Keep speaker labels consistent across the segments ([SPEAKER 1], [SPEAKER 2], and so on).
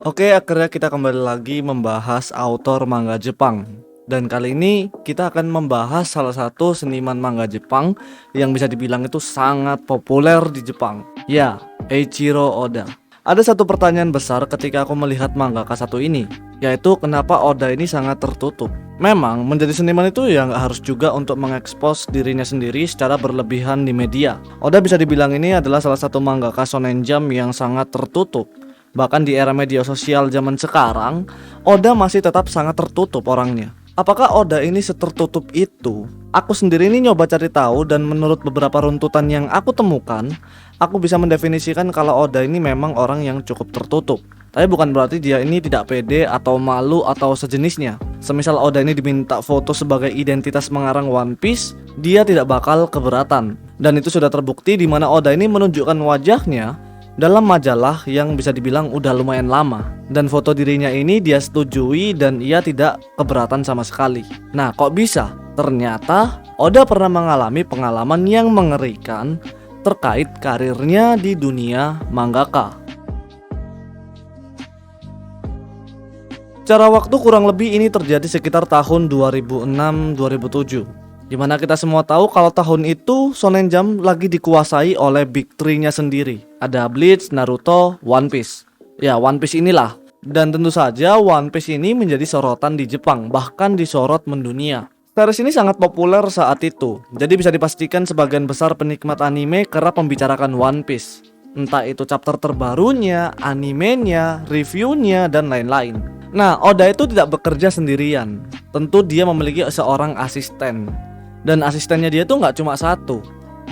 [SPEAKER 1] Oke, akhirnya kita kembali lagi membahas autor manga Jepang. Dan kali ini kita akan membahas salah satu seniman manga Jepang yang bisa dibilang itu sangat populer di Jepang. Ya, Eiichiro Oda. Ada satu pertanyaan besar ketika aku melihat mangaka satu ini, yaitu kenapa Oda ini sangat tertutup. Memang menjadi seniman itu ya nggak harus juga untuk mengekspos dirinya sendiri secara berlebihan di media. Oda bisa dibilang ini adalah salah satu mangaka shonen jump yang sangat tertutup. Bahkan di era media sosial zaman sekarang, Oda masih tetap sangat tertutup orangnya. Apakah Oda ini setertutup itu? Aku sendiri ini nyoba cari tahu dan menurut beberapa runtutan yang aku temukan, aku bisa mendefinisikan kalau Oda ini memang orang yang cukup tertutup. Tapi bukan berarti dia ini tidak pede atau malu atau sejenisnya. Semisal Oda ini diminta foto sebagai identitas mengarang One Piece, dia tidak bakal keberatan. Dan itu sudah terbukti di mana Oda ini menunjukkan wajahnya dalam majalah yang bisa dibilang udah lumayan lama. Dan foto dirinya ini dia setujui dan ia tidak keberatan sama sekali. Nah, kok bisa? Ternyata Oda pernah mengalami pengalaman yang mengerikan terkait karirnya di dunia mangaka. Secara waktu kurang lebih ini terjadi sekitar tahun 2006-2007, dimana kita semua tahu kalau tahun itu Shonen Jump lagi dikuasai oleh Big Three-nya sendiri. Ada Bleach, Naruto, One Piece. Ya, One Piece inilah. Dan tentu saja One Piece ini menjadi sorotan di Jepang, bahkan disorot mendunia. Series ini sangat populer saat itu, jadi bisa dipastikan sebagian besar penikmat anime kerap membicarakan One Piece. Entah itu chapter terbarunya, animenya, reviewnya, dan lain-lain. Nah, Oda itu tidak bekerja sendirian. Tentu dia memiliki seorang asisten. Dan asistennya dia tuh nggak cuma satu.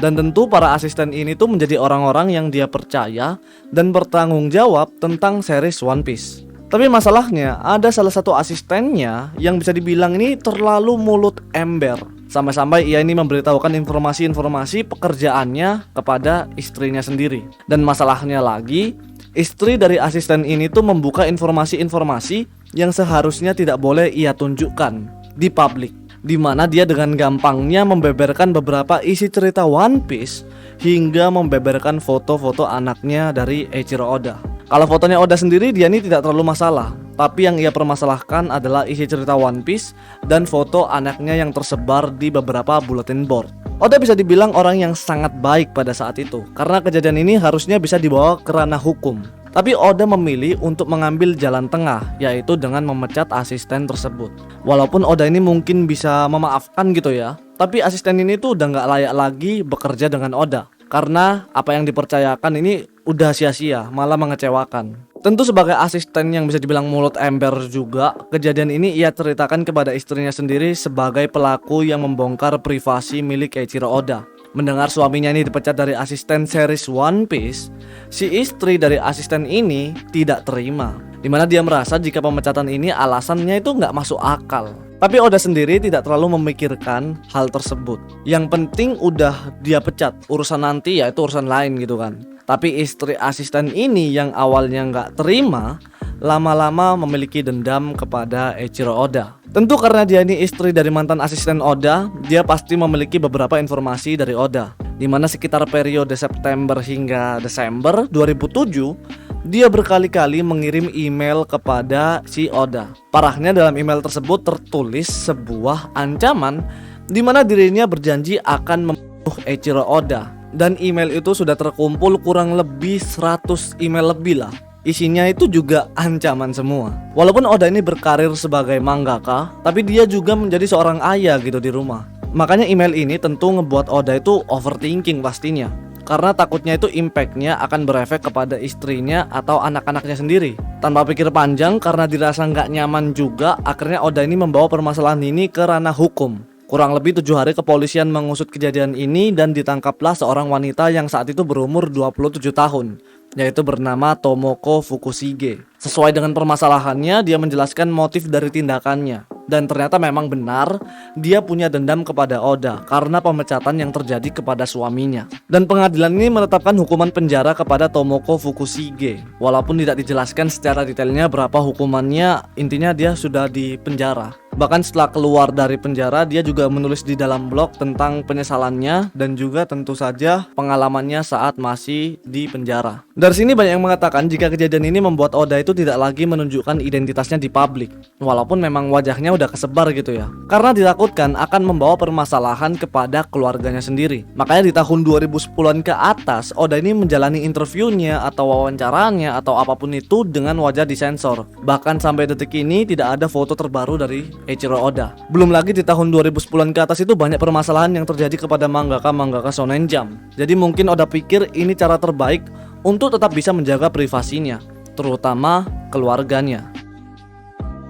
[SPEAKER 1] Dan tentu para asisten ini tuh menjadi orang-orang yang dia percaya dan bertanggung jawab tentang series One Piece. Tapi masalahnya ada salah satu asistennya yang bisa dibilang ini terlalu mulut ember. Sampai-sampai ia ini memberitahukan informasi-informasi pekerjaannya kepada istrinya sendiri. Dan masalahnya lagi, istri dari asisten ini tuh membuka informasi-informasi yang seharusnya tidak boleh ia tunjukkan di publik, di mana dia dengan gampangnya membeberkan beberapa isi cerita One Piece hingga membeberkan foto-foto anaknya dari Eiichiro Oda. Kalau fotonya Oda sendiri dia ini tidak terlalu masalah, tapi yang ia permasalahkan adalah isi cerita One Piece dan foto anaknya yang tersebar di beberapa bulletin board. Oda bisa dibilang orang yang sangat baik pada saat itu, karena kejadian ini harusnya bisa dibawa ke ranah hukum. Tapi Oda memilih untuk mengambil jalan tengah, yaitu dengan memecat asisten tersebut. Walaupun Oda ini mungkin bisa memaafkan gitu ya, tapi asisten ini tuh udah gak layak lagi bekerja dengan Oda. Karena apa yang dipercayakan ini udah sia-sia, malah mengecewakan. Tentu sebagai asisten yang bisa dibilang mulut ember juga, kejadian ini ia ceritakan kepada istrinya sendiri sebagai pelaku yang membongkar privasi milik Eiichiro Oda. Mendengar suaminya ini dipecat dari asisten series One Piece, si istri dari asisten ini tidak terima, dimana dia merasa jika pemecatan ini alasannya itu nggak masuk akal. Tapi Oda sendiri tidak terlalu memikirkan hal tersebut. Yang penting udah dia pecat, urusan nanti ya itu urusan lain gitu kan. Tapi istri asisten ini yang awalnya nggak terima, lama-lama memiliki dendam kepada Eiichiro Oda. Tentu karena dia ini istri dari mantan asisten Oda, dia pasti memiliki beberapa informasi dari Oda. Dimana sekitar periode September hingga Desember 2007, dia berkali-kali mengirim email kepada si Oda. Parahnya dalam email tersebut tertulis sebuah ancaman di mana dirinya berjanji akan membunuh Eiichiro Oda. Dan email itu sudah terkumpul kurang lebih 100 email lebih lah. Isinya itu juga ancaman semua. Walaupun Oda ini berkarir sebagai mangaka, tapi dia juga menjadi seorang ayah gitu di rumah. Makanya email ini tentu ngebuat Oda itu overthinking pastinya, karena takutnya itu impactnya akan berefek kepada istrinya atau anak-anaknya sendiri. Tanpa pikir panjang, karena dirasa nggak nyaman juga, akhirnya Oda ini membawa permasalahan ini ke ranah hukum. Kurang lebih 7 hari kepolisian mengusut kejadian ini dan ditangkaplah seorang wanita yang saat itu berumur 27 tahun, yaitu bernama Tomoko Fukushige. Sesuai dengan permasalahannya, dia menjelaskan motif dari tindakannya. Dan ternyata memang benar, dia punya dendam kepada Oda karena pemecatan yang terjadi kepada suaminya. Dan pengadilan ini menetapkan hukuman penjara kepada Tomoko Fukushige. Walaupun tidak dijelaskan secara detailnya berapa hukumannya, intinya dia sudah di penjara. Bahkan setelah keluar dari penjara, dia juga menulis di dalam blog tentang penyesalannya dan juga tentu saja pengalamannya saat masih di penjara. Dari sini banyak yang mengatakan jika kejadian ini membuat Oda itu tidak lagi menunjukkan identitasnya di publik, walaupun memang wajahnya udah kesebar gitu ya, karena ditakutkan akan membawa permasalahan kepada keluarganya sendiri. Makanya di tahun 2010-an ke atas, Oda ini menjalani interviewnya atau wawancaranya atau apapun itu dengan wajah disensor. Bahkan sampai detik ini tidak ada foto terbaru dari Eiichiro Oda. Belum lagi di tahun 2010-an ke atas itu banyak permasalahan yang terjadi kepada mangaka Shonen Jump. Jadi mungkin Oda pikir ini cara terbaik untuk tetap bisa menjaga privasinya, terutama keluarganya.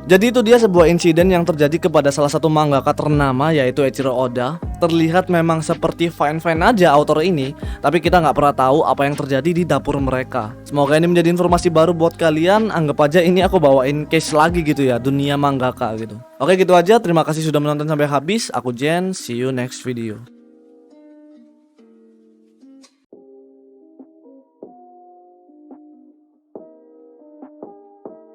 [SPEAKER 1] Jadi itu dia sebuah insiden yang terjadi kepada salah satu mangaka ternama yaitu Eiichiro Oda. Terlihat memang seperti fine-fine aja author ini, tapi kita nggak pernah tahu apa yang terjadi di dapur mereka. Semoga ini menjadi informasi baru buat kalian. Anggap aja ini aku bawain case lagi gitu ya, dunia mangaka gitu. Oke gitu aja, terima kasih sudah menonton sampai habis. Aku Jen, see you next video.